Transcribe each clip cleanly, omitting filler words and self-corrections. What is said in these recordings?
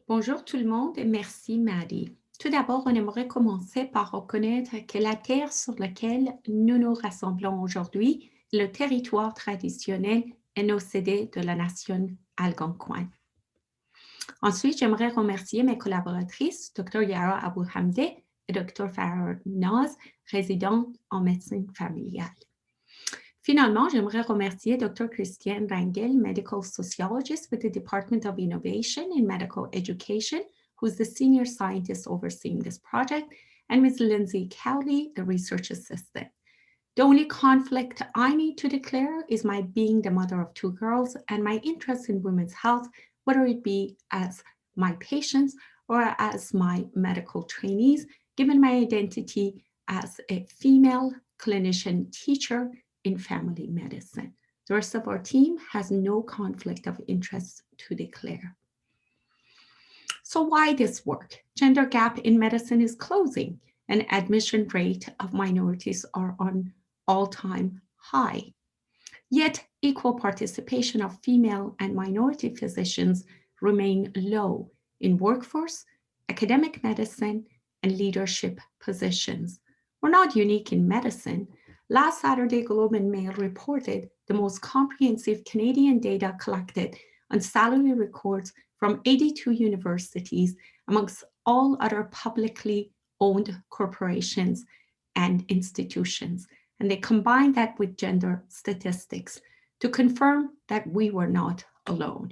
Bonjour tout le monde et merci Marie. Tout d'abord, on aimerait commencer par reconnaître que la terre sur laquelle nous nous rassemblons aujourd'hui est le territoire traditionnel et cédé de la nation algonquine. Ensuite, j'aimerais remercier mes collaboratrices, Dr. Yara Abouhamde et Dr. Farah Naz, résidentes en médecine familiale. Finalement, j'aimerais remercier Dr. Christiane Rangel, Medical Sociologist with the Department of Innovation in Medical Education, who's the senior scientist overseeing this project, and Ms. Lindsay Cowley, the research assistant. The only conflict I need to declare is my being the mother of two girls and my interest in women's health, whether it be as my patients or as my medical trainees, given my identity as a female clinician teacher in family medicine. The rest of our team has no conflict of interest to declare. So why this work? Gender gap in medicine is closing, and admission rate of minorities are on all-time high. Yet equal participation of female and minority physicians remain low in workforce, academic medicine, and leadership positions. We're not unique in medicine. Last Saturday, Globe and Mail reported the most comprehensive Canadian data collected on salary records from 82 universities amongst all other publicly owned corporations and institutions. And they combined that with gender statistics to confirm that we were not alone.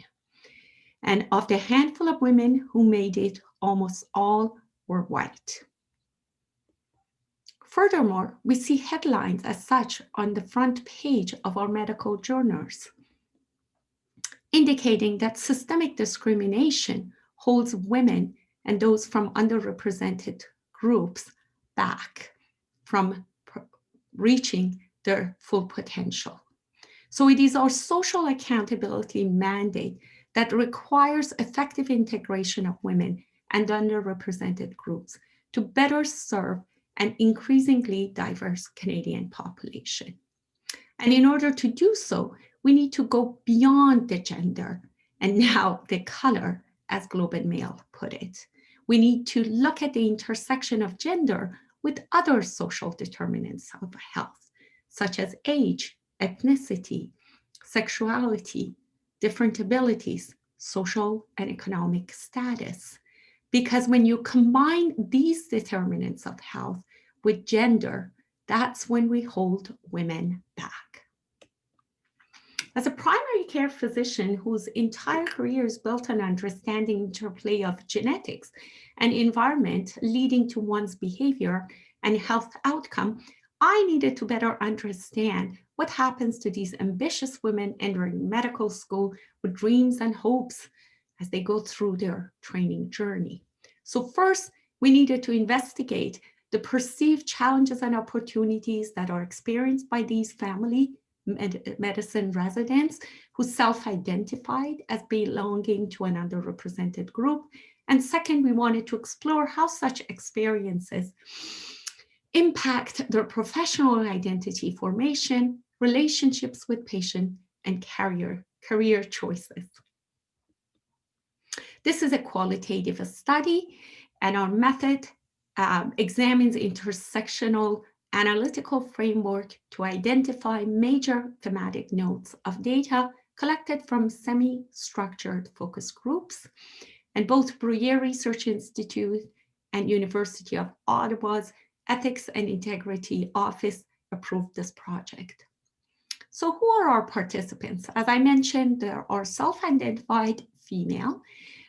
And of the handful of women who made it, almost all were white. Furthermore, we see headlines as such on the front page of our medical journals, indicating that systemic discrimination holds women and those from underrepresented groups back from reaching their full potential. So it is our social accountability mandate that requires effective integration of women and underrepresented groups to better serve an increasingly diverse Canadian population. And in order to do so, we need to go beyond the gender and now the color, as Globe and Mail put it. We need to look at the intersection of gender with other social determinants of health, such as age, ethnicity, sexuality, different abilities, social and economic status. Because when you combine these determinants of health with gender, that's when we hold women back. As a primary care physician whose entire career is built on understanding interplay of genetics and environment leading to one's behavior and health outcome, I needed to better understand what happens to these ambitious women entering medical school with dreams and hopes as they go through their training journey. So first, we needed to investigate the perceived challenges and opportunities that are experienced by these family medicine residents who self-identified as belonging to an underrepresented group. And second, we wanted to explore how such experiences impact their professional identity formation, relationships with patient, and career choices. This is a qualitative study, and our method examines intersectional analytical framework to identify major thematic nodes of data collected from semi-structured focus groups. And both Bruyere Research Institute and University of Ottawa's Ethics and Integrity Office approved this project. So who are our participants? As I mentioned, there are self-identified female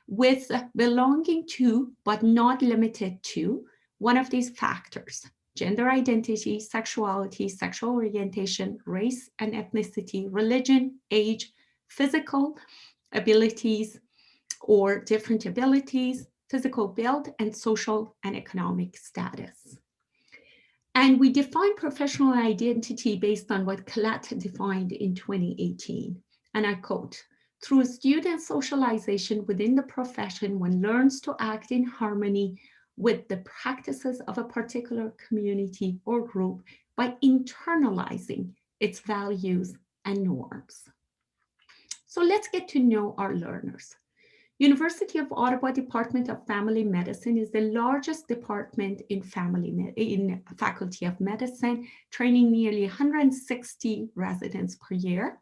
with belonging to, but not limited to, one of these factors: gender identity, sexuality, sexual orientation, race and ethnicity, religion, age, physical abilities or different abilities, physical build, and social and economic status. And we define professional identity based on what Colette defined in 2018. And I quote, "Through student socialization within the profession, one learns to act in harmony with the practices of a particular community or group by internalizing its values and norms." So let's get to know our learners. University of Ottawa Department of Family Medicine is the largest department in Faculty of Medicine, training nearly 160 residents per year.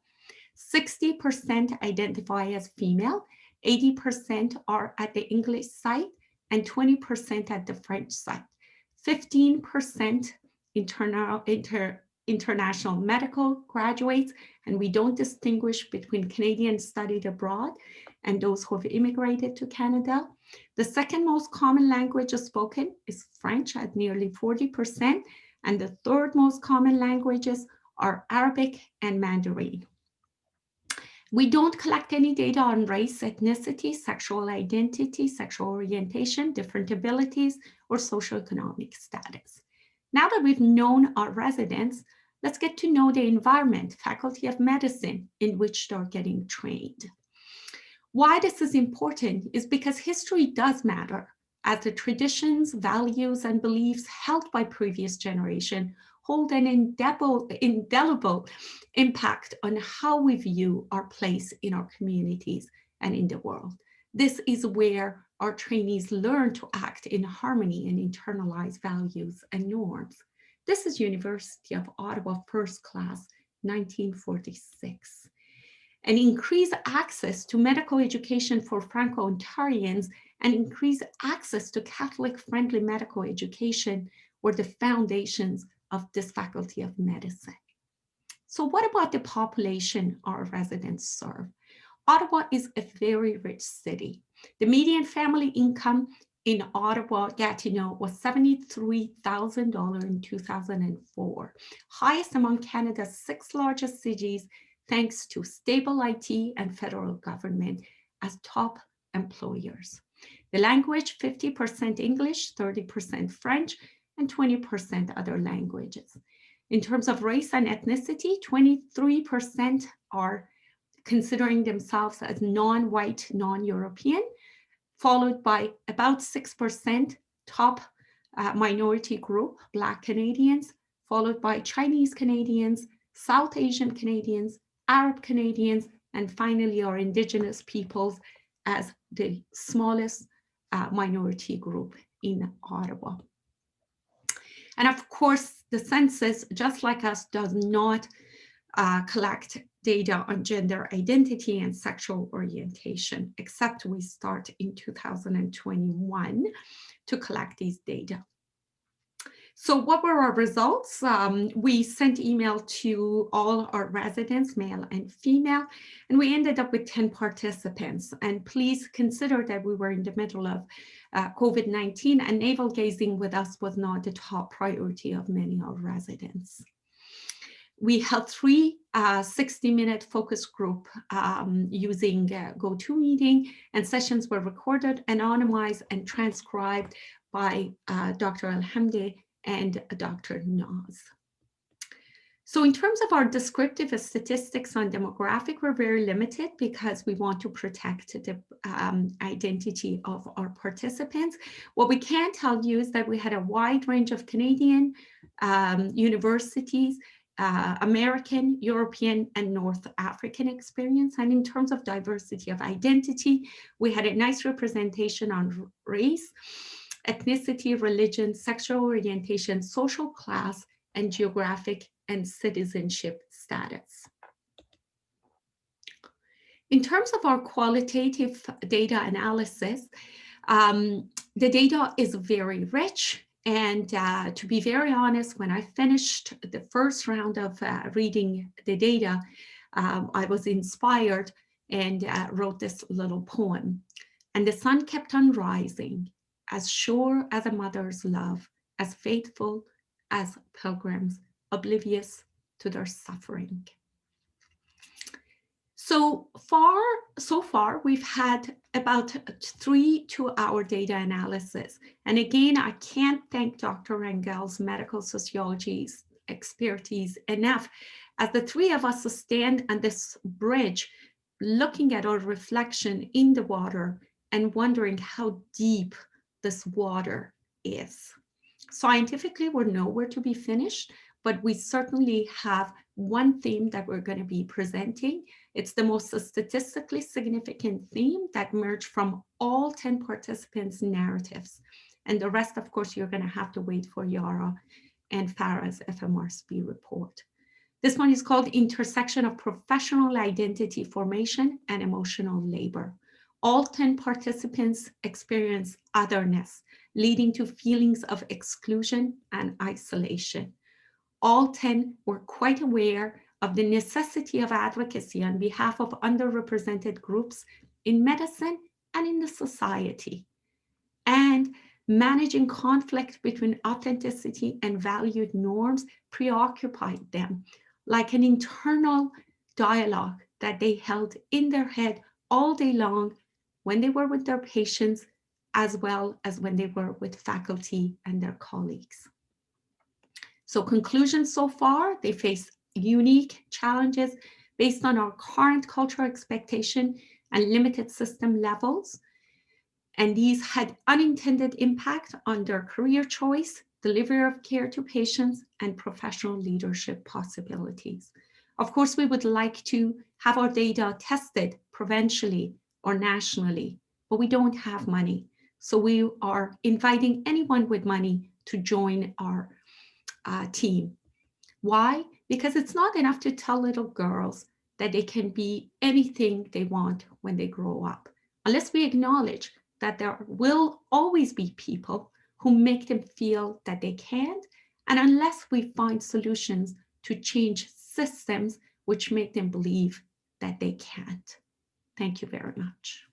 60% identify as female, 80% are at the English site, and 20% at the French site. 15% international medical graduates, and we don't distinguish between Canadians studied abroad and those who have immigrated to Canada. The second most common language spoken is French at nearly 40%, and the third most common languages are Arabic and Mandarin. We don't collect any data on race, ethnicity, sexual identity, sexual orientation, different abilities, or socioeconomic status. Now that we've known our residents, let's get to know the environment, Faculty of Medicine, in which they're getting trained. Why this is important is because history does matter, as the traditions, values, and beliefs held by previous generations hold an indelible impact on how we view our place in our communities and in the world. This is where our trainees learn to act in harmony and internalize values and norms. This is University of Ottawa First Class, 1946. And increase access to medical education for Franco-Ontarians and increase access to Catholic-friendly medical education were the foundations of this Faculty of Medicine. So what about the population our residents serve? Ottawa is a very rich city. The median family income in Ottawa, Gatineau, was $73,000 in 2004, highest among Canada's 6 largest cities, thanks to stable IT and federal government as top employers. The language, 50% English, 30% French, and 20% other languages. In terms of race and ethnicity, 23% are considering themselves as non-white, non-European, followed by about 6% top minority group, Black Canadians, followed by Chinese Canadians, South Asian Canadians, Arab Canadians, and finally our Indigenous peoples as the smallest minority group in Ottawa. And of course, the census, just like us, does not collect data on gender identity and sexual orientation, except we start in 2021 to collect these data. So what were our results? We sent email to all our residents, male and female, and we ended up with 10 participants. And please consider that we were in the middle of COVID-19, and navel gazing with us was not the top priority of many of our residents. We held 3 60-minute focus group using GoToMeeting, and sessions were recorded, anonymized, and transcribed by Dr. Alhamdi and Dr. Naz. So in terms of our descriptive statistics on demographic, we're very limited because we want to protect the identity of our participants. What we can tell you is that we had a wide range of Canadian universities, American, European, and North African experience. And in terms of diversity of identity, we had a nice representation on race, ethnicity, religion, sexual orientation, social class, and geographic and citizenship status. In terms of our qualitative data analysis, the data is very rich. And to be very honest, when I finished the first round of reading the data, I was inspired and wrote this little poem. And the sun kept on rising, as sure as a mother's love, as faithful as pilgrims, oblivious to their suffering. So far, we've had about 3 2-hour data analysis. And again, I can't thank Dr. Rangel's medical sociology's expertise enough, as the 3 of us stand on this bridge, looking at our reflection in the water and wondering how deep this water is. Scientifically, we're nowhere to be finished, but we certainly have one theme that we're going to be presenting, It's the most statistically significant theme that emerged from all 10 participants' narratives. And the rest, of course, you're going to have to wait for Yara and Farah's FMRSP report. This one is called Intersection of Professional Identity Formation and Emotional Labor. All 10 participants experience otherness, leading to feelings of exclusion and isolation. All 10 were quite aware of the necessity of advocacy on behalf of underrepresented groups in medicine and in the society. And managing conflict between authenticity and valued norms preoccupied them, like an internal dialogue that they held in their head all day long when they were with their patients, as well as when they were with faculty and their colleagues. So conclusions so far, they face unique challenges based on our current cultural expectation and limited system levels. And these had unintended impact on their career choice, delivery of care to patients, and professional leadership possibilities. Of course, we would like to have our data tested provincially or nationally, but we don't have money. So we are inviting anyone with money to join our team. Why? Because it's not enough to tell little girls that they can be anything they want when they grow up, unless we acknowledge that there will always be people who make them feel that they can't, and unless we find solutions to change systems which make them believe that they can't. Thank you very much.